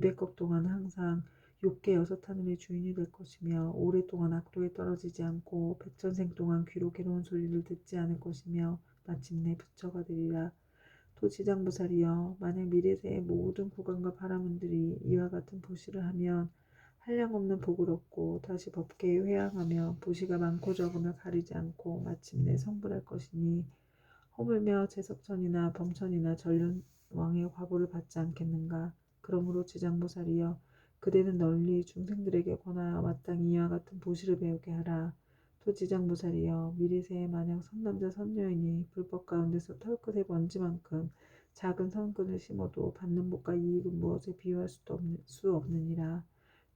200억 동안 항상 욕계 여섯 하늘의 주인이 될 것이며 오랫동안 악도에 떨어지지 않고 백전생 동안 귀로 괴로운 소리를 듣지 않을 것이며 마침내 부처가 되리라. 도지장보살이여, 만약 미래세의 모든 구강과 바라문들이 이와 같은 보시를 하면 한량없는 복을 얻고 다시 법계에 회항하며 보시가 많고 적음을 가리지 않고 마침내 성불할 것이니 허물며 제석천이나 범천이나 전륜왕의 과보를 받지 않겠는가. 그러므로 지장보살이여, 그대는 널리 중생들에게 권하여 마땅히 이와 같은 보시를 배우게 하라. 또 지장보살이여, 미래세에 만약 선남자 선녀이니 불법 가운데서 털끝의 먼지만큼 작은 선근을 심어도 받는 복과 이익은 무엇에 비유할 수 없느니라.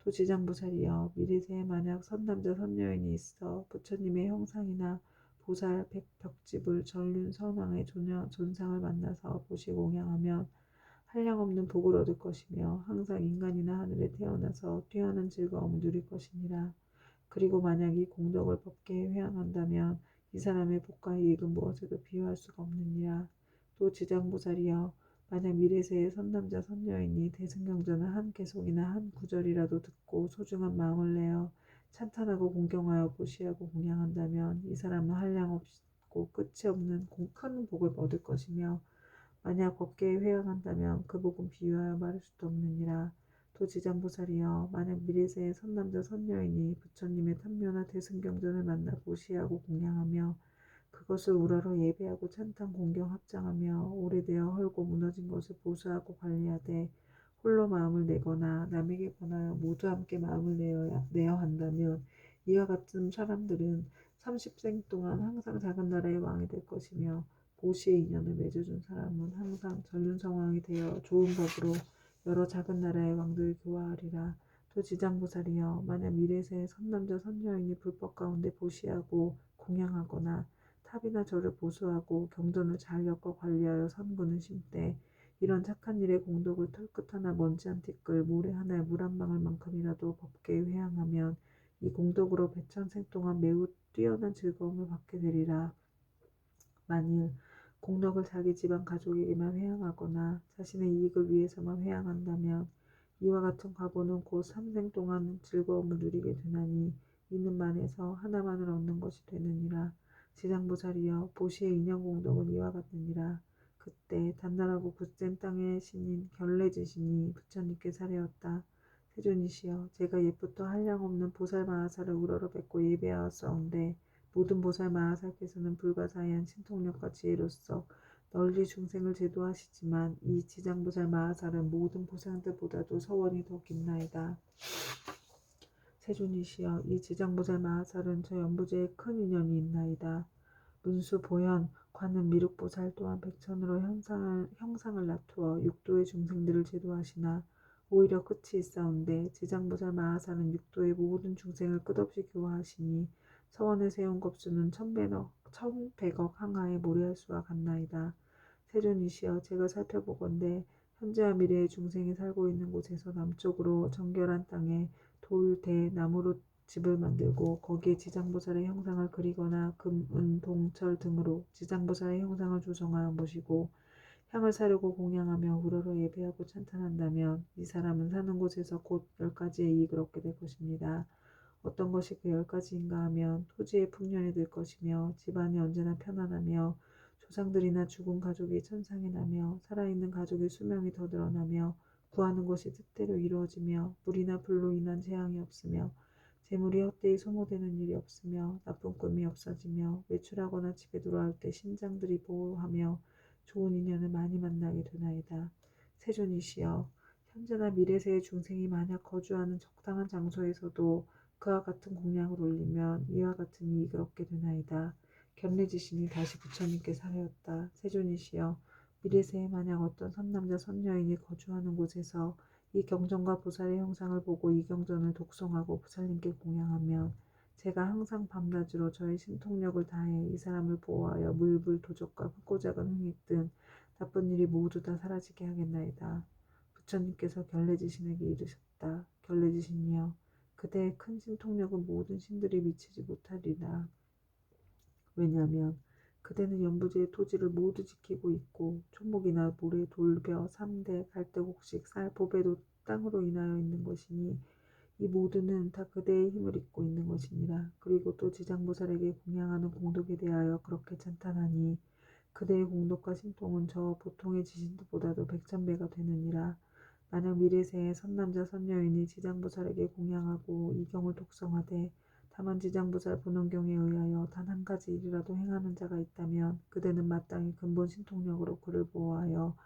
또 지장보살이여, 미래세에 만약 선남자 선녀인이 있어 부처님의 형상이나 보살 백벽집을 전륜 선왕의 존상을 만나서 보시 공양하면 한량없는 복을 얻을 것이며 항상 인간이나 하늘에 태어나서 뛰어난 즐거움을 누릴 것이니라. 그리고 만약 이 공덕을 법계에 회항한다면 이 사람의 복과 이익은 무엇에도 비유할 수가 없느니라. 또 지장보살이여, 만약 미래세의 선남자 선녀이니 대승경전을 한 개송이나 한 구절이라도 듣고 소중한 마음을 내어 찬탄하고 공경하여 보시하고 공양한다면 이 사람은 한량없고 끝이 없는 큰 복을 얻을 것이며 만약 법계에 회항한다면 그 복은 비유하여 말할 수도 없느니라. 또 지장보살이여, 만약 미래세의 선남자 선녀이니 부처님의 탐묘나 대승경전을 만나 보시하고 공양하며 그것을 우러러 예배하고 찬탄 공경 합장하며 오래되어 헐고 무너진 것을 보수하고 관리하되 홀로 마음을 내거나 남에게 권하여 모두 함께 마음을 내어 한다면 이와 같은 사람들은 30생 동안 항상 작은 나라의 왕이 될 것이며 보시의 인연을 맺어준 사람은 항상 전륜성왕이 되어 좋은 법으로 여러 작은 나라의 왕들을 교화하리라. 또 지장보살이여, 만약 미래세의 선남자 선녀인이 불법 가운데 보시하고 공양하거나 탑이나 절을 보수하고 경전을 잘 엮어 관리하여 선군을 심되 이런 착한 일의 공덕을 털끝 하나 먼지 한 티끌 모래 하나에 물 한 방울 만큼이라도 법계에 회항하면 이 공덕으로 백천생 동안 매우 뛰어난 즐거움을 받게 되리라. 만일 공덕을 자기 집안 가족에게만 회항하거나 자신의 이익을 위해서만 회항한다면 이와 같은 과보는 곧 3생 동안 즐거움을 누리게 되나니 이는 만에서 하나만을 얻는 것이 되느니라. 지장보살이여, 보시의 인연공덕은 이와 같느니라. 그때 단단하고 굳센 땅의 신인 결례지신이 부처님께 사례었다. 세존이시여, 제가 옛부터 한량없는 보살마하사를 우러러 뵙고 예배하였사온데 모든 보살 마하사께서는 불가사의한 신통력과 지혜로서 널리 중생을 제도하시지만 이 지장보살 마하살은 모든 보살들보다도 서원이 더 깊나이다. 세존이시여, 이 지장보살 마하살은 저 연부제에 큰 인연이 있나이다. 문수 보현 관음 미륵보살 또한 백천으로 형상을 나투어 육도의 중생들을 제도하시나 오히려 끝이 있사온데 지장보살 마하살은 육도의 모든 중생을 끝없이 교화하시니 서원을 세운 겁수는 1100억 항하에 모래할 수와 같나이다. 세존이시여, 제가 살펴보건대 현재와 미래의 중생이 살고 있는 곳에서 남쪽으로 정결한 땅에 돌, 대, 나무로 집을 만들고 거기에 지장보살의 형상을 그리거나 금, 은, 동, 철 등으로 지장보살의 형상을 조성하여 모시고 향을 사르고 공양하며 우러러 예배하고 찬탄한다면 이 사람은 사는 곳에서 곧 10가지의 이익을 얻게 될 것입니다. 어떤 것이 그 10가지인가 하면 토지의 풍년이 될 것이며 집안이 언제나 편안하며 조상들이나 죽은 가족이 천상에 나며 살아있는 가족의 수명이 더 늘어나며 구하는 것이 뜻대로 이루어지며 물이나 불로 인한 재앙이 없으며 재물이 헛되이 소모되는 일이 없으며 나쁜 꿈이 없어지며 외출하거나 집에 돌아올 때 신장들이 보호하며 좋은 인연을 많이 만나게 되나이다. 세존이시여, 현재나 미래세의 중생이 만약 거주하는 적당한 장소에서도 그와 같은 공양을 올리면 이와 같은 이익을 얻게 되나이다. 견례지신이 다시 부처님께 사례었다. 세존이시여, 미래세에 만약 어떤 선남자 선녀인이 거주하는 곳에서 이 경전과 보살의 형상을 보고 이 경전을 독송하고 보살님께 공양하면 제가 항상 밤낮으로 저의 신통력을 다해 이 사람을 보호하여 물불 도적과 크고 작은 흥액 등 나쁜 일이 모두 다 사라지게 하겠나이다. 부처님께서 결례지신에게 이르셨다. 결례지신이여, 그대의 큰 신통력은 모든 신들이 미치지 못하리라. 왜냐하면 그대는 연부지의 토지를 모두 지키고 있고 초목이나 모래, 돌, 벼, 삼대, 갈대곡식, 쌀, 보배도 땅으로 인하여 있는 것이니 이 모두는 다 그대의 힘을 입고 있는 것이니라. 그리고 또 지장보살에게 공양하는 공덕에 대하여 그렇게 찬탄하니 그대의 공덕과 신통은 저 보통의 지신들보다도 백천배가 되느니라. 만약 미래세에 선남자 선여인이 지장보살에게 공양하고 이 경을 독성하되 다만 지장보살 본원경에 의하여 단 한 가지 일이라도 행하는 자가 있다면 그대는 마땅히 근본 신통력으로 그를 보호하여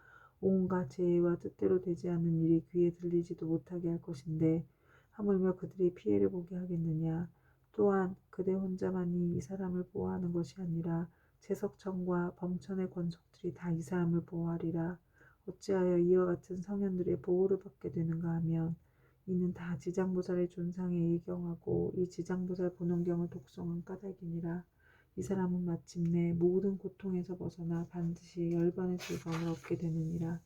온갖 재해와 뜻대로 되지 않는 일이 귀에 들리지도 못하게 할 것인데 하물며 그들이 피해를 보게 하겠느냐. 또한 그대 혼자만이 이 사람을 보호하는 것이 아니라 제석천과 범천의 권속들이 다 이 사람을 보호하리라. 어찌하여 이와 같은 성현들의 보호를 받게 되는가 하면 이는 다 지장보살의 존상에 예경하고 이 지장보살 본원경을 독성한 까닭이니라. 이 사람은 마침내 모든 고통에서 벗어나 반드시 열반의 즐거움을 얻게 되느니라.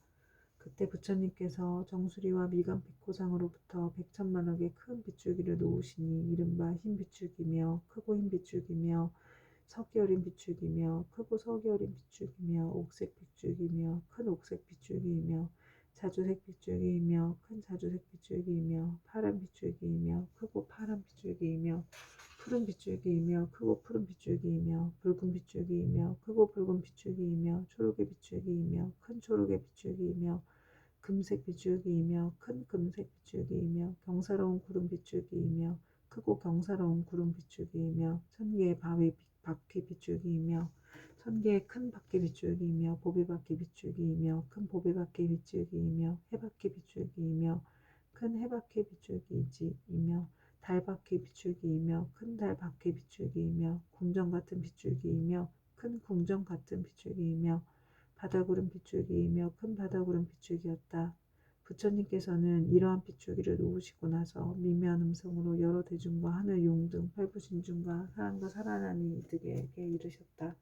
그때 부처님께서 정수리와 미간 백호상으로부터 백천만억의 큰 빗줄기를 놓으시니 이른바 흰 빗줄기며 크고 흰 빗줄기며 석이 어린 빗줄기며 크고 석이 어린 빗줄기며 옥색 빗줄기며 큰 옥색 빗줄기이며 자주색 빗줄기이며 큰 자주색 빗줄기이며 파란 빗줄기이며 크고 파란 빗줄기이며 푸른 빗줄기이며 크고 푸른 빗줄기이며 붉은 빗줄기이며 크고 붉은 빗줄기이며 초록의 빗줄기이며 큰 초록의 빗줄기이며 금색 빗줄기이며 큰 금색 빗줄기이며 경사로운 구름 빗줄기이며 크고 경사로운 구름 빗줄기이며 천개의 바퀴 빗줄기이며 천개의 큰 바퀴 빗줄기이며 보배바퀴 빗줄기이며 큰 보배바퀴 빗줄기이며 해바퀴 빗줄기이며 큰 해바퀴 빗줄기이며 달바퀴 빗줄기이며 큰 달바퀴 빗줄기이며 궁정 같은 빗줄기이며 큰 궁정 같은 빗줄기이며 바다구름 빗줄기이며 큰 바다구름 빗줄기였다. 부처님께서는 이러한 빗줄기를 놓으시고 나서 미묘한 음성으로 여러 대중과 하늘 용 등 팔부신중과 사람과 살아나니 이들에게 이르셨다.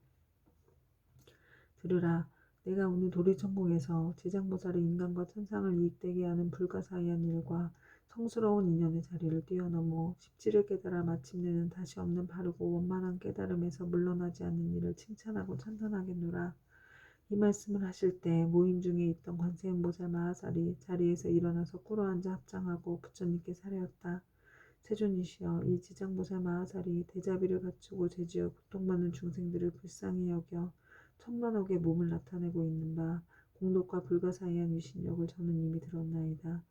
들으라. 내가 오늘 도리천국에서 지장보살의 인간과 천상을 이익되게 하는 불가사의한 일과 성스러운 인연의 자리를 뛰어넘어 십지를 깨달아 마침내는 다시 없는 바르고 원만한 깨달음에서 물러나지 않는 일을 칭찬하고 찬탄하겠노라. 이 말씀을 하실 때 모임 중에 있던 관세음보살 마하살이 자리에서 일어나서 꿇어앉아 합장하고 부처님께 사례었다. 세존이시여, 이 지장보살 마하살이 대자비를 갖추고 제지어 고통받는 중생들을 불쌍히 여겨 천만억의 몸을 나타내고 있는 바 공덕과 불가사의한 위신력을 저는 이미 들었나이다.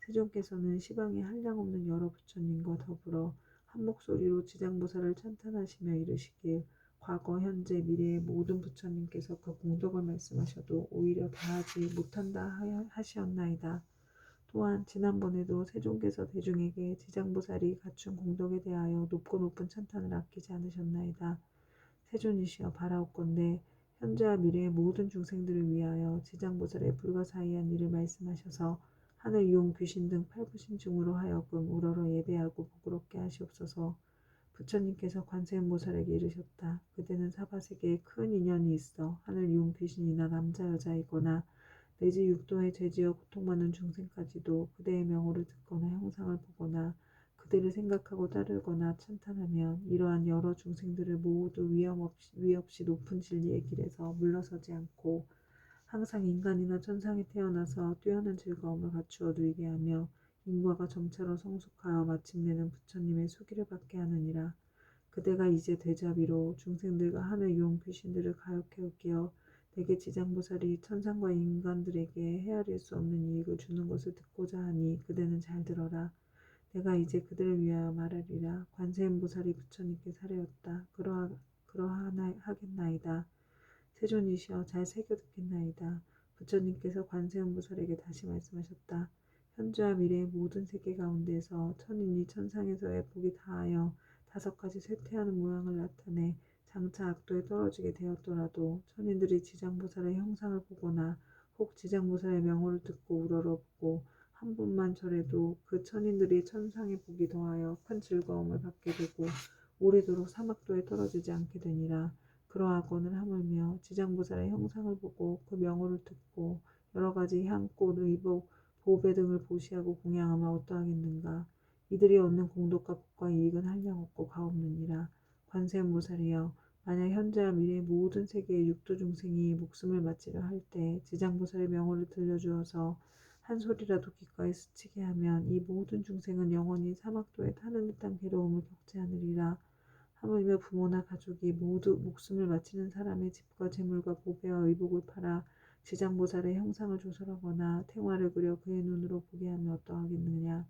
세존께서는 시방에 한량없는 여러 부처님과 더불어 한 목소리로 지장보살을 찬탄하시며 이르시길 과거, 현재, 미래의 모든 부처님께서 그 공덕을 말씀하셔도 오히려 다하지 못한다 하시었나이다. 또한 지난번에도 세존께서 대중에게 지장보살이 갖춘 공덕에 대하여 높고 높은 찬탄을 아끼지 않으셨나이다. 세존이시여, 바라옵건대 현재와 미래의 모든 중생들을 위하여 지장보살의 불가사의한 일을 말씀하셔서 하늘 용 귀신 등 팔부신중으로 하여금 우러러 예배하고 부끄럽게 하시옵소서. 부처님께서 관세음보살에게 이르셨다. 그대는 사바세계에 큰 인연이 있어 하늘 용 귀신이나 남자 여자이거나 내지 육도에 죄지어 고통받는 중생까지도 그대의 명호를 듣거나 형상을 보거나 그대를 생각하고 따르거나 찬탄하면 이러한 여러 중생들을 모두 위 없이 높은 진리의 길에서 물러서지 않고 항상 인간이나 천상에 태어나서 뛰어난 즐거움을 갖추어 누리게 하며 인과가 점차로 성숙하여 마침내는 부처님의 수기를 받게 하느니라. 그대가 이제 되자비로 중생들과 하늘 용 귀신들을 가욕해 웃겨 내게 지장보살이 천상과 인간들에게 헤아릴 수 없는 이익을 주는 것을 듣고자 하니 그대는 잘 들어라. 내가 이제 그들을 위하여 말하리라. 관세음보살이 부처님께 사례었다. 그러하겠나이다. 세존이시여, 잘 새겨 듣겠나이다. 부처님께서 관세음보살에게 다시 말씀하셨다. 현재와 미래의 모든 세계 가운데서 천인이 천상에서의 복이 다하여 5가지 쇠퇴하는 모양을 나타내 장차 악도에 떨어지게 되었더라도 천인들이 지장보살의 형상을 보거나 혹 지장보살의 명호를 듣고 우러러보고 한 번만 절해도 그 천인들이 천상의 복이 더하여 큰 즐거움을 받게 되고 오래도록 사막도에 떨어지지 않게 되니라. 그러하거늘 하물며 지장보살의 형상을 보고 그 명호를 듣고 여러 가지 향꽃, 의복, 보배 등을 보시하고 공양하면 어떠하겠는가. 이들이 얻는 공덕과 복과 이익은 한량없고 가없느니라. 관세음보살이여, 만약 현재와 미래의 모든 세계의 육도 중생이 목숨을 마치려 할 때 지장보살의 명호를 들려주어서 한 소리라도 귓가에 스치게 하면 이 모든 중생은 영원히 사막도에 타는 듯한 괴로움을 겪지 않으리라. 하물며 부모나 가족이 모두 목숨을 바치는 사람의 집과 재물과 보배와 의복을 팔아 지장보살의 형상을 조설하거나 탱화를 그려 그의 눈으로 보게 하면 어떠하겠느냐.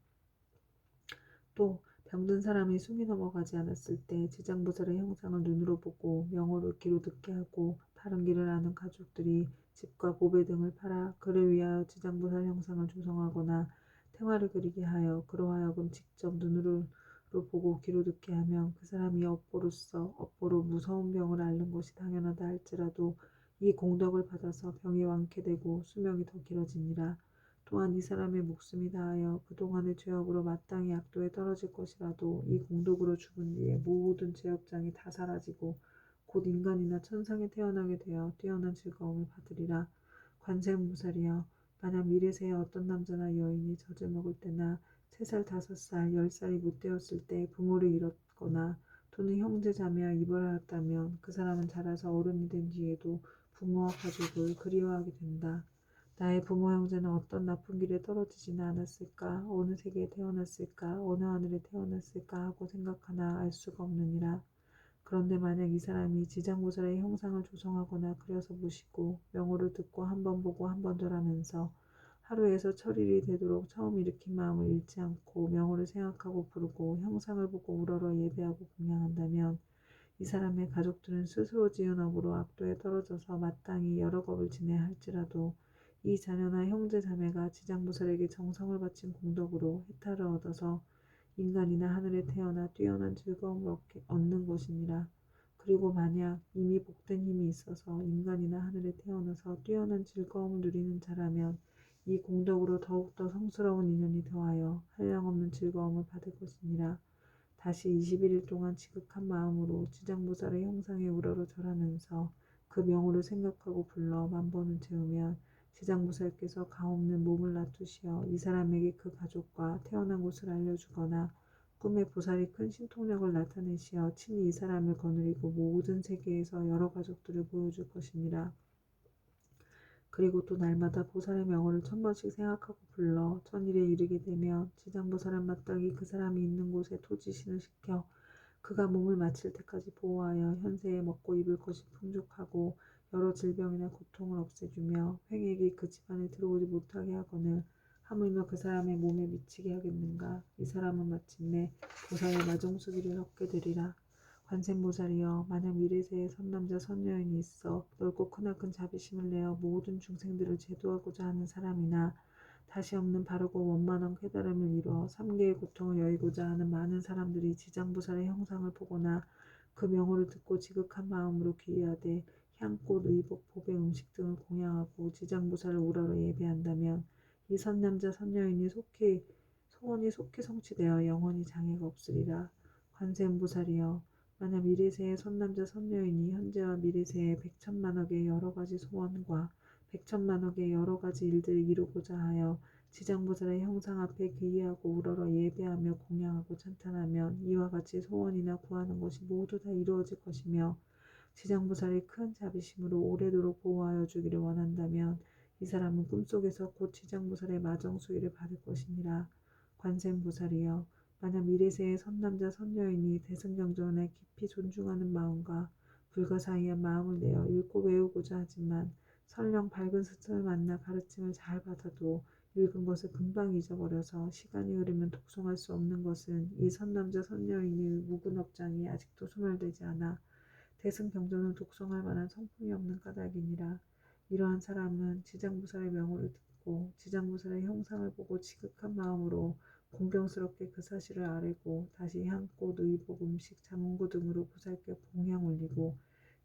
또 병든 사람이 숨이 넘어가지 않았을 때 지장보살의 형상을 눈으로 보고 명호를 귀로 듣게 하고 다른 길을 아는 가족들이 집과 보배 등을 팔아 그를 위하여 지장보살 형상을 조성하거나 탱화를 그리게 하여 그로 하여금 직접 눈으로 보고 귀로 듣게 하면 그 사람이 업보로 무서운 병을 앓는 것이 당연하다 할지라도 이 공덕을 받아서 병이 완쾌되고 수명이 더 길어지니라. 또한 이 사람의 목숨이 다하여 그동안의 죄업으로 마땅히 악도에 떨어질 것이라도 이 공덕으로 죽은 뒤에 모든 죄업장이 다 사라지고 곧 인간이나 천상에 태어나게 되어 뛰어난 즐거움을 받으리라. 관세음보살이여, 만약 미래세에 어떤 남자나 여인이 젖을 먹을 때나 3살, 5살, 10살이 못 되었을 때 부모를 잃었거나 또는 형제 자매와 이별하였다면 그 사람은 자라서 어른이 된 뒤에도 부모와 가족을 그리워하게 된다. 나의 부모 형제는 어떤 나쁜 길에 떨어지지는 않았을까? 어느 세계에 태어났을까? 어느 하늘에 태어났을까? 하고 생각하나 알 수가 없느니라. 그런데 만약 이 사람이 지장보살의 형상을 조성하거나 그려서 모시고 명호를 듣고 한 번 보고 한 번 절하면서 하루에서 철일이 되도록 처음 일으킨 마음을 잃지 않고 명호를 생각하고 부르고 형상을 보고 우러러 예배하고 공양한다면 이 사람의 가족들은 스스로 지은 업으로 악도에 떨어져서 마땅히 여러 겁을 지내야 할지라도 이 자녀나 형제 자매가 지장보살에게 정성을 바친 공덕으로 해탈을 얻어서 인간이나 하늘에 태어나 뛰어난 즐거움을 얻는 것이니라. 그리고 만약 이미 복된 힘이 있어서 인간이나 하늘에 태어나서 뛰어난 즐거움을 누리는 자라면 이 공덕으로 더욱더 성스러운 인연이 더하여 한량없는 즐거움을 받을 것이니라. 다시 21일 동안 지극한 마음으로 지장보살의 형상에 우러러 절하면서 그 명호를 생각하고 불러 만번을 채우면 지장보살께서 가없는 몸을 놔두시어 이 사람에게 그 가족과 태어난 곳을 알려주거나 꿈에 보살이 큰 신통력을 나타내시어 친히 이 사람을 거느리고 모든 세계에서 여러 가족들을 보여줄 것이니라. 그리고 또 날마다 보살의 명호를 1000번씩 생각하고 불러 천일에 이르게 되면 지장보살은 마땅히 그 사람이 있는 곳에 토지신을 시켜 그가 몸을 마칠 때까지 보호하여 현세에 먹고 입을 것이 풍족하고 여러 질병이나 고통을 없애주며 횡액이 그 집안에 들어오지 못하게 하거늘 하물며 그 사람의 몸에 미치게 하겠는가. 이 사람은 마침내 보살의 마정수기를 얻게 되리라. 관세음보살이여, 만약 미래세에 선남자 선여인이 있어 넓고 크나큰 자비심을 내어 모든 중생들을 제도하고자 하는 사람이나 다시 없는 바르고 원만한 깨달음을 이루어 삼계의 고통을 여의고자 하는 많은 사람들이 지장보살의 형상을 보거나 그 명호를 듣고 지극한 마음으로 귀의하되 향꽃, 의복, 보배, 음식 등을 공양하고 지장보살을 우러러 예배한다면 이 선남자 선여인이 소원이 속히 성취되어 영원히 장애가 없으리라. 관세음보살이여, 만약 미래세의 선남자 선여인이 현재와 미래세의 100천만억의 여러 가지 소원과 100천만억의 여러 가지 일들을 이루고자 하여 지장보살의 형상 앞에 귀의하고 우러러 예배하며 공양하고 찬탄하면 이와 같이 소원이나 구하는 것이 모두 다 이루어질 것이며 지장보살의 큰 자비심으로 오래도록 보호하여 주기를 원한다면 이 사람은 꿈속에서 곧 지장보살의 마정수위를 받을 것이니라. 관세음보살이여, 만약 미래세의 선남자 선여인이 대승경전에 깊이 존중하는 마음과 불가사의한 마음을 내어 읽고 외우고자 하지만 설령 밝은 스승을 만나 가르침을 잘 받아도 읽은 것을 금방 잊어버려서 시간이 흐르면 독송할 수 없는 것은 이 선남자 선여인의 묵은 업장이 아직도 소멸되지 않아 대승경전을 독송할 만한 성품이 없는 까닭이니라. 이러한 사람은 지장보살의 명호를 듣고 지장보살의 형상을 보고 지극한 마음으로 공경스럽게 그 사실을 아뢰고 다시 향꽃, 의복, 음식, 잠은구 등으로 보살께 봉양 올리고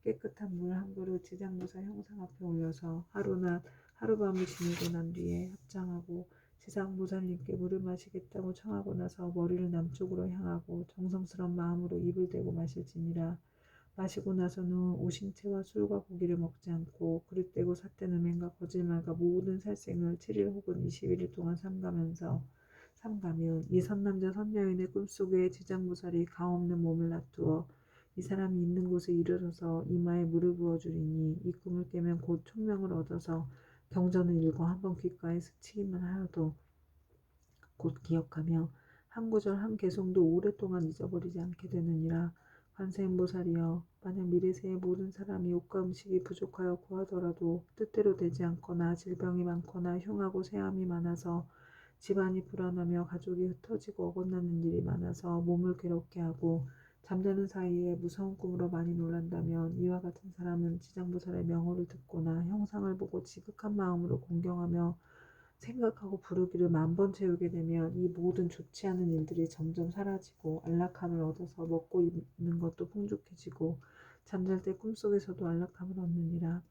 깨끗한 물 한 그릇 지장보살 형상 앞에 올려서 하룻밤을 지내고 난 뒤에 합장하고 지장보살님께 물을 마시겠다고 청하고 나서 머리를 남쪽으로 향하고 정성스러운 마음으로 입을 대고 마실지니라. 마시고 나서는 오심채와 술과 고기를 먹지 않고 그릇되고 삿된 음행과 거짓말과 모든 살생을 7일 혹은 21일 동안 삼가면 이 선남자 선여인의 꿈속에 지장보살이 가없는 몸을 놔두어 이 사람이 있는 곳에 이르러서 이마에 물을 부어주리니 이 꿈을 깨면 곧 총명을 얻어서 경전을 읽어 한번 귓가에 스치기만 하여도 곧 기억하며 한 구절 한 개송도 오랫동안 잊어버리지 않게 되느니라. 관세음보살이여, 만약 미래세의 모든 사람이 옷과 음식이 부족하여 구하더라도 뜻대로 되지 않거나 질병이 많거나 흉하고 세함이 많아서 집안이 불안하며 가족이 흩어지고 어긋나는 일이 많아서 몸을 괴롭게 하고 잠자는 사이에 무서운 꿈으로 많이 놀란다면 이와 같은 사람은 지장보살의 명호를 듣거나 형상을 보고 지극한 마음으로 공경하며 생각하고 부르기를 만 번 채우게 되면 이 모든 좋지 않은 일들이 점점 사라지고 안락함을 얻어서 먹고 입는 것도 풍족해지고 잠잘 때 꿈속에서도 안락함을 얻느니라.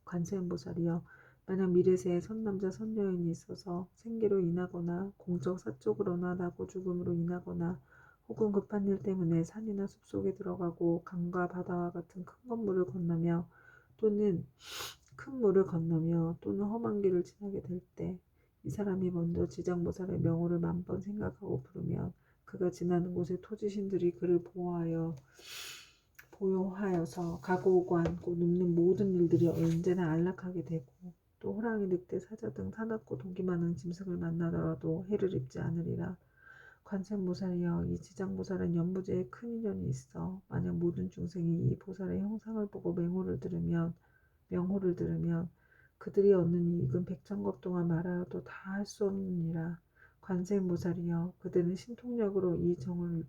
관세음보살이여, 만약 미래세에 선남자 선여인이 있어서 생계로 인하거나 공적 사적으로나 나고 죽음으로 인하거나 혹은 급한 일 때문에 산이나 숲속에 들어가고 강과 바다와 같은 큰 건물을 건너며 또는 큰 물을 건너며 또는 험한 길을 지나게 될 때 이 사람이 먼저 지장보살의 명호를 만 번 생각하고 부르면 그가 지나는 곳의 토지신들이 그를 보호하여서 가고 오고 앉고 눕는 모든 일들이 언제나 안락하게 되고 또 호랑이, 늑대, 사자 등 사납고 독이 많은 짐승을 만나더라도 해를 입지 않으리라. 관세음보살이여, 이 지장보살은 연부제에 큰 인연이 있어 만약 모든 중생이 이 보살의 형상을 보고 명호를 들으면 그들이 얻는 이익은 백천겁 동안 말하여도 다 할 수 없느니라. 관세음보살이여, 그대는 신통력으로 이 경을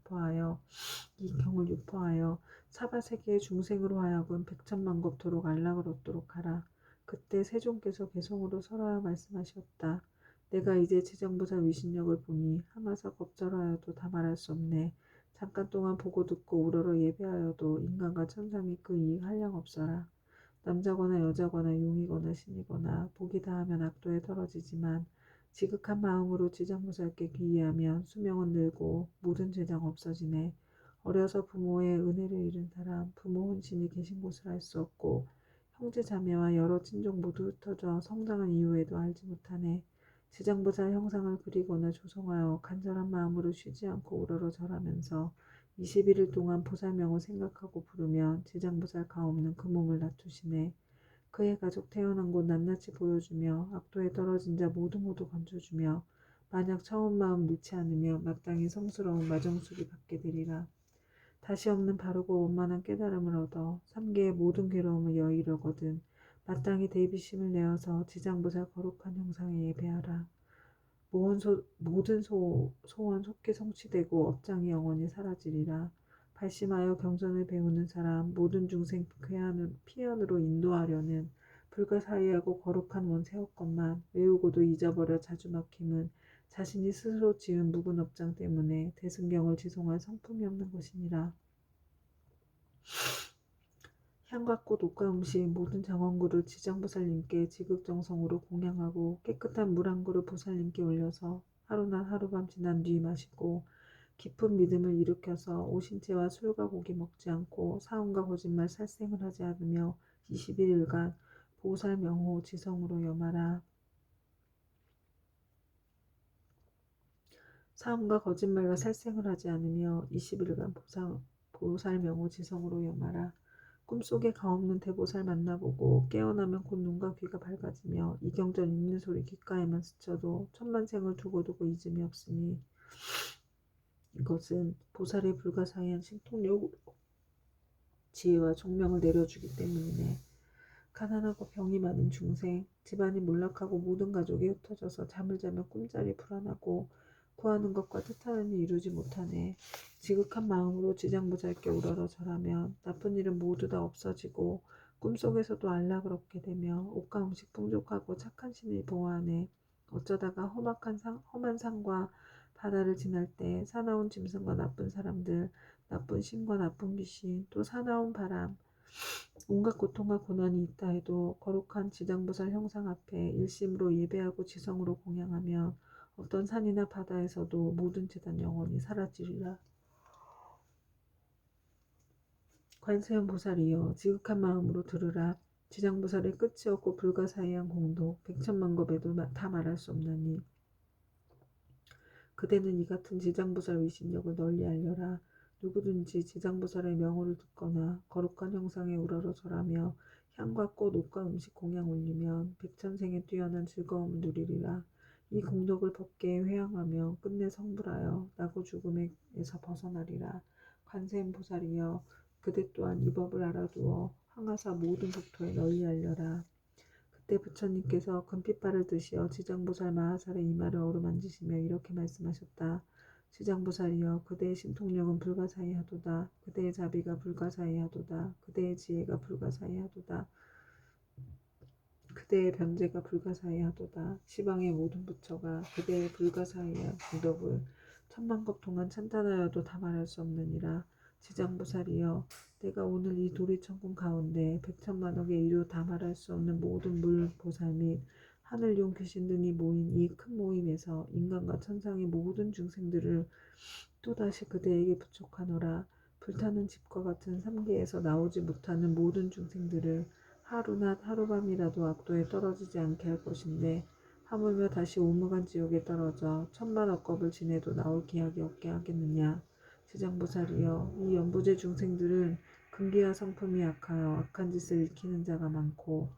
유포하여 사바세계의 중생으로 하여금 백천만겁토록 안락을 얻도록 하라. 그때 세존께서 개성으로 설하여 말씀하셨다. 내가 이제 지장보살 위신력을 보니 하마사 겁절하여도 다 말할 수 없네. 잠깐 동안 보고 듣고 우러러 예배하여도 인간과 천상이 그 이익 한량 없어라. 남자거나 여자거나 용이거나 신이거나 복이 다하면 악도에 떨어지지만 지극한 마음으로 지장보살께 귀의하면 수명은 늘고 모든 죄장 없어지네. 어려서 부모의 은혜를 잃은 사람, 부모 혼신이 계신 곳을 알 수 없고 형제 자매와 여러 친족 모두 흩어져 성장한 이후에도 알지 못하네. 지장보살 형상을 그리거나 조성하여 간절한 마음으로 쉬지 않고 우러러 절하면서 21일 동안 보살명을 생각하고 부르면 지장보살 가없는 그 몸을 낮추시네. 그의 가족 태어난 곳 낱낱이 보여주며 악도에 떨어진 자 모두 건져주며 만약 처음 마음 잃지 않으며 마땅히 성스러운 마정수리 받게 되리라. 다시 없는 바르고 원만한 깨달음을 얻어 삼계의 모든 괴로움을 여의려거든 마땅히 대비심을 내어서 지장보살 거룩한 형상에 예배하라. 모든 소원 속히 성취되고 업장이 영원히 사라지리라. 발심하여 경전을 배우는 사람, 모든 중생 피안으로 인도하려는 불가사의하고 거룩한 원 세웠건만 외우고도 잊어버려 자주 막힘은 자신이 스스로 지은 묵은 업장 때문에 대승경을 지송할 성품이 없는 것이니라. 향과 꽃, 옷과 음식, 모든 장원구를 지장보살님께 지극정성으로 공양하고 깨끗한 물 한 그릇 보살님께 올려서 하루나 하룻밤 지난 뒤 마시고 깊은 믿음을 일으켜서 오신채와 술과 고기 먹지 않고 사음과 거짓말 살생을 하지 않으며 21일간 보살 명호 지성으로 염하라. 사음과 거짓말과 살생을 하지 않으며 20일간 보살 명호 지성으로 염하라. 꿈속에 가없는 대보살 만나보고 깨어나면 곧 눈과 귀가 밝아지며 이경전 읽는 소리 귓가에만 스쳐도 천만생을 두고두고 잊음이 없으니 이것은 보살의 불가사의한 신통력으로 지혜와 총명을 내려주기 때문이네. 가난하고 병이 많은 중생, 집안이 몰락하고 모든 가족이 흩어져서 잠을 자면 꿈자리 불안하고 구하는 것과 뜻하는 일 이루지 못하네. 지극한 마음으로 지장보살께 우러러 절하면 나쁜 일은 모두 다 없어지고 꿈속에서도 안락을 얻게 되며 옷과 음식 풍족하고 착한 신이 보호하네. 어쩌다가 험한 산과 바다를 지날 때 사나운 짐승과 나쁜 사람들, 나쁜 신과 나쁜 귀신, 또 사나운 바람, 온갖 고통과 고난이 있다 해도 거룩한 지장보살 형상 앞에 일심으로 예배하고 지성으로 공양하면 어떤 산이나 바다에서도 모든 재단 영원히 사라지리라. 관세음보살이여, 지극한 마음으로 들으라. 지장보살의 끝이 없고 불가사의한 공도 백천만겁에도 다 말할 수 없나니 그대는 이 같은 지장보살 위신력을 널리 알려라. 누구든지 지장보살의 명호를 듣거나 거룩한 형상에 우러러 절하며 향과 꽃, 옷과 음식 공양 올리면 백천생의 뛰어난 즐거움을 누리리라. 이 공덕을 법계에 회항하며 끝내 성불하여 나고 죽음에서 벗어나리라. 관세음보살이여 그대 또한 이 법을 알아두어 항아사 모든 국토에 널리 알려라. 그때 부처님께서 금빛발을 드시어 지장보살 마하살의 이마를 어루만지시며 이렇게 말씀하셨다. 지장보살이여 그대의 신통력은 불가사의하도다. 그대의 자비가 불가사의하도다. 그대의 지혜가 불가사의하도다. 그대의 변제가 불가사의하도다. 시방의 모든 부처가 그대의 불가사의한 공덕을 천만급 동안 찬탄하여도 다 말할 수 없느니라. 지장보살이여 내가 오늘 이 도리천궁 가운데 백천만억의 이루 다 말할 수 없는 모든 물보살 및 하늘용 귀신 등이 모인 이 큰 모임에서 인간과 천상의 모든 중생들을 또다시 그대에게 부촉하노라. 불타는 집과 같은 삼계에서 나오지 못하는 모든 중생들을 하루낮 하루밤이라도 악도에 떨어지지 않게 할 것인데 하물며 다시 오무간 지옥에 떨어져 천만 억겁을 지내도 나올 기약이 없게 하겠느냐. 지장보살이여 이 연부제 중생들은 근기와 성품이 악하여 악한 짓을 일으키는 자가 많고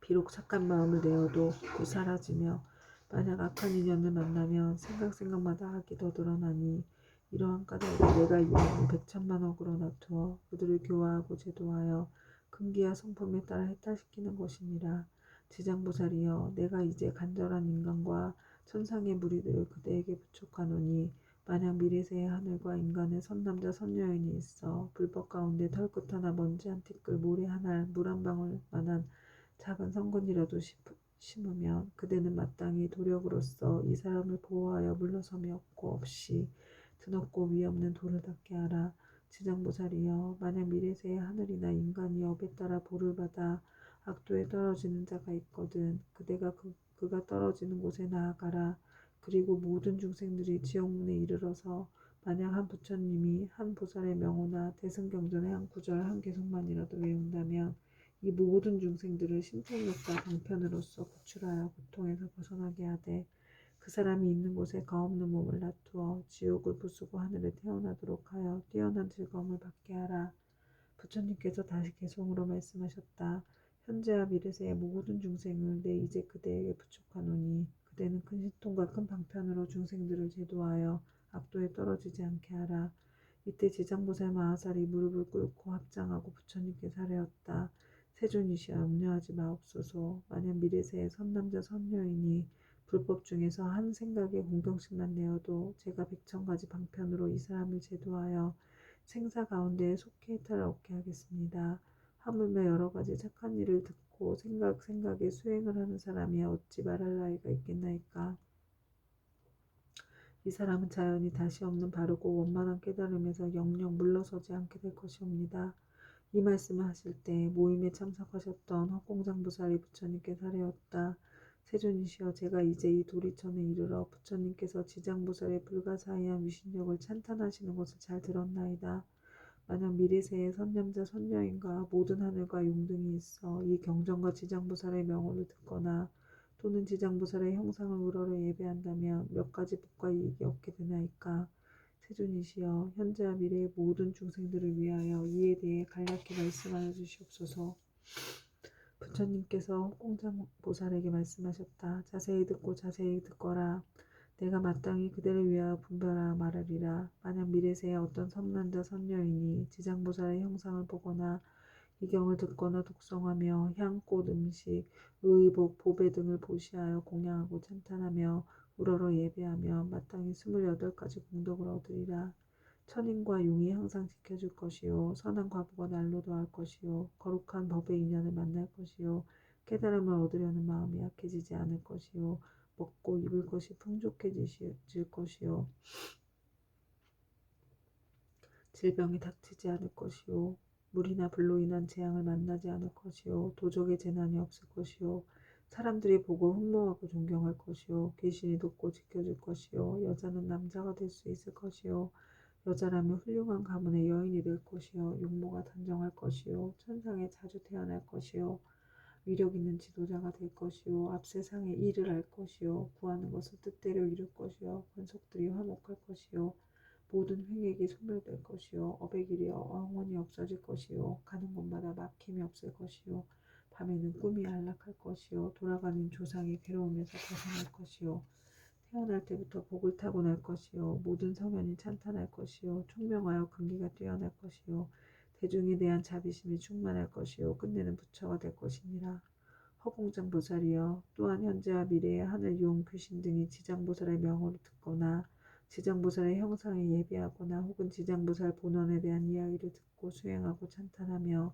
비록 착한 마음을 내어도 곧 사라지며 만약 악한 인연을 만나면 생각마다 악이 더 드러나니 이러한 까닭에 내가 이번에 백천만억으로 나투어 그들을 교화하고 제도하여 근기와 성품에 따라 해탈시키는 것이니라. 지장보살이여 내가 이제 간절한 인간과 천상의 무리들을 그대에게 부촉하노니 만약 미래세의 하늘과 인간의 선남자 선여인이 있어 불법 가운데 털끝 하나 먼지 한 티끌 모래 하나 물 한 방울 만한 작은 성근이라도 심으면 그대는 마땅히 도력으로서 이 사람을 보호하여 물러섬이 없이 드높고 위 없는 돌을 닦게 하라. 지장보살이여 만약 미래세의 하늘이나 인간이 업에 따라 보를 받아 악도에 떨어지는 자가 있거든 그대가 그가 떨어지는 곳에 나아가라. 그리고 모든 중생들이 지옥문에 이르러서 만약 한 부처님이 한 보살의 명호나 대승경전의 한 구절 한 개송만이라도 외운다면 이 모든 중생들을 신통력과 방편으로서 구출하여 고통에서 벗어나게 하되 그 사람이 있는 곳에 가없는 몸을 놔두어 지옥을 부수고 하늘에 태어나도록 하여 뛰어난 즐거움을 받게 하라. 부처님께서 다시 개송으로 말씀하셨다. 현재와 미래세의 모든 중생을 내 이제 그대에게 부축하노니 그대는 큰 신통과 큰 방편으로 중생들을 제도하여 악도에 떨어지지 않게 하라. 이때 지장보살 마하살이 무릎을 꿇고 합장하고 부처님께 아뢰었다. 세존이시여 염려하지 마옵소서. 만약 미래세의 선남자 선여인이 불법 중에서 한 생각의 공경심만 내어도 제가 백천가지 방편으로 이 사람을 제도하여 생사 가운데 속히 해탈을 얻게 하겠습니다. 하물며 여러 가지 착한 일을 듣고 생각에 수행을 하는 사람이 어찌 말할 나위가 있겠나이까. 이 사람은 자연히 다시 없는 바르고 원만한 깨달음에서 영영 물러서지 않게 될 것이옵니다. 이 말씀을 하실 때 모임에 참석하셨던 헛공장보살이 부처님께 아뢰었다. 세존이시여 제가 이제 이 도리천에 이르러 부처님께서 지장보살의 불가사의한 위신력을 찬탄하시는 것을 잘 들었나이다. 만약 미래세의 선남자 선녀인과 모든 하늘과 용등이 있어 이 경전과 지장보살의 명호를 듣거나 또는 지장보살의 형상을 우러러 예배한다면 몇 가지 복과 이익이 얻게 되나이까. 세존이시여 현재와 미래의 모든 중생들을 위하여 이에 대해 간략히 말씀하여 주시옵소서. 부처님께서 홍공장보살에게 말씀하셨다. 자세히 듣고 자세히 듣거라. 내가 마땅히 그대를 위하여 분별하여 말하리라. 만약 미래세에 어떤 선남자 선녀인이 지장보살의 형상을 보거나 이 경을 듣거나 독성하며 향, 꽃, 음식, 의복, 보배 등을 보시하여 공양하고 찬탄하며 우러러 예배하며 마땅히 28가지 공덕을 얻으리라. 천인과 용이 항상 지켜줄 것이요 선한 과부가 날로 더할 것이요 거룩한 법의 인연을 만날 것이요 깨달음을 얻으려는 마음이 약해지지 않을 것이요 먹고 입을 것이 풍족해질 것이요 질병이 닥치지 않을 것이요 물이나 불로 인한 재앙을 만나지 않을 것이요 도적의 재난이 없을 것이요 사람들이 보고 흠모하고 존경할 것이요 귀신이 돕고 지켜줄 것이요 여자는 남자가 될 수 있을 것이요 여자라면 훌륭한 가문의 여인이 될 것이요 용모가 단정할 것이요 천상에 자주 태어날 것이요 위력 있는 지도자가 될 것이요 앞세상에 일을 할 것이요 구하는 것을 뜻대로 이룰 것이요 권속들이 화목할 것이요 모든 횡액이 소멸될 것이요 어백일이 영원히 없어질 것이요 가는 곳마다 막힘이 없을 것이요 밤에는 꿈이 안락할 것이요 돌아가는 조상의 괴로움에서 벗어날 것이요 태어날 때부터 복을 타고날 것이요 모든 성현이 찬탄할 것이요 총명하여 근기가 뛰어날 것이요 대중에 대한 자비심이 충만할 것이요 끝내는 부처가 될 것이니라. 허공장보살이여 또한 현재와 미래의 하늘용 귀신 등이 지장보살의 명호를 듣거나 지장보살의 형상에 예배하거나 혹은 지장보살 본원에 대한 이야기를 듣고 수행하고 찬탄하며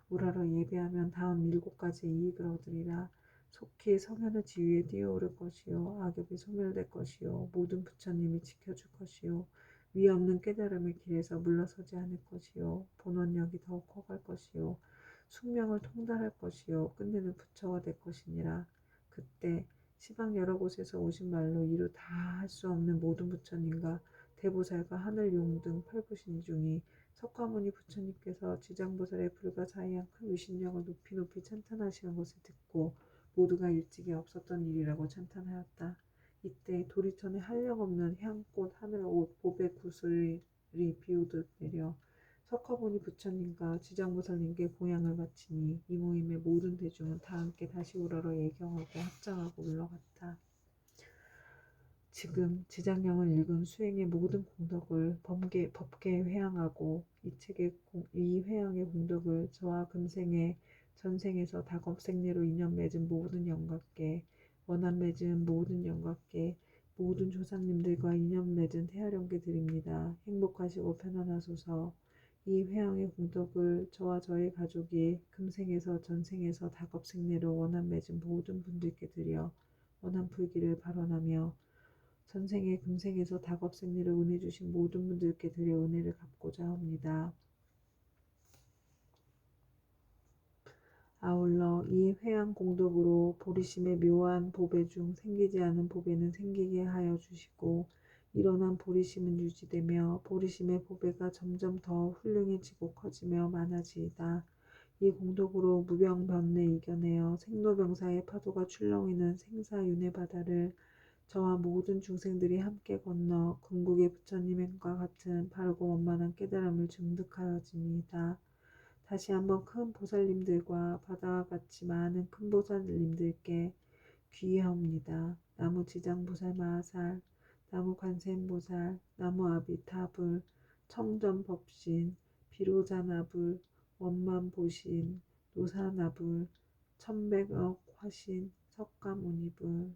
우라로 예배하면 다음 7가지 이익을 얻으리라. 속히 성현의 지위에 뛰어오를 것이요 악업이 소멸될 것이요 모든 부처님이 지켜줄 것이요 위 없는 깨달음의 길에서 물러서지 않을 것이요 본원력이 더욱 커갈 것이요 숙명을 통달할 것이요 끝내는 부처가 될 것이니라. 그때 시방 여러 곳에서 오신 말로 이루 다 할 수 없는 모든 부처님과 대보살과 하늘용 등 팔부신 중이 석가모니 부처님께서 지장보살의 불가사의한 큰 위신력을 높이 높이 찬탄하시는 것을 듣고 모두가 일찍이 없었던 일이라고 찬탄하였다. 이때 도리천에 한량없는 향꽃 하늘옷 보배 구슬이 비오듯 내려 석가모니 부처님과 지장보살님께 공양을 바치니 이 모임의 모든 대중은 다 함께 다시 우러러 예경하고 합장하고 물러갔다. 지금 지장령을 읽은 수행의 모든 공덕을 법계에 회항하고 이 회항의 공덕을 저와 금생에 전생에서 다겁생례로 인연 맺은 모든 영광께 원한 맺은 모든 영광께 모든 조상님들과 인연 맺은 태아령께 드립니다. 행복하시고 편안하소서. 이 회항의 공덕을 저와 저의 가족이 금생에서 전생에서 다겁생례로 원한 맺은 모든 분들께 드려 원한 풀기를 발언하며 전생에 금생에서 다겁생리를 은혜 주신 모든 분들께 드려 은혜를 갚고자 합니다. 아울러 이 회양 공덕으로 보리심의 묘한 보배 중 생기지 않은 보배는 생기게 하여 주시고 일어난 보리심은 유지되며 보리심의 보배가 점점 더 훌륭해지고 커지며 많아지이다. 이 공덕으로 무병변내 이겨내어 생로병사의 파도가 출렁이는 생사윤회 바다를 저와 모든 중생들이 함께 건너 궁극의 부처님과 같은 바르고 원만한 깨달음을 증득하여집니다. 다시 한번 큰 보살님들과 바다와 같이 많은 큰 보살님들께 귀의하옵니다. 나무 지장보살 마하살, 나무 관세음보살, 나무 아비타불, 청전법신, 비로자나불, 원만보신, 노사나불, 천백억 화신, 석가모니불,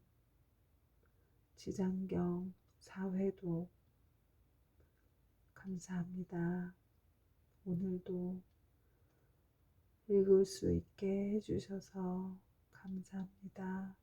지장경, 사회도 감사합니다. 오늘도 읽을 수 있게 해주셔서 감사합니다.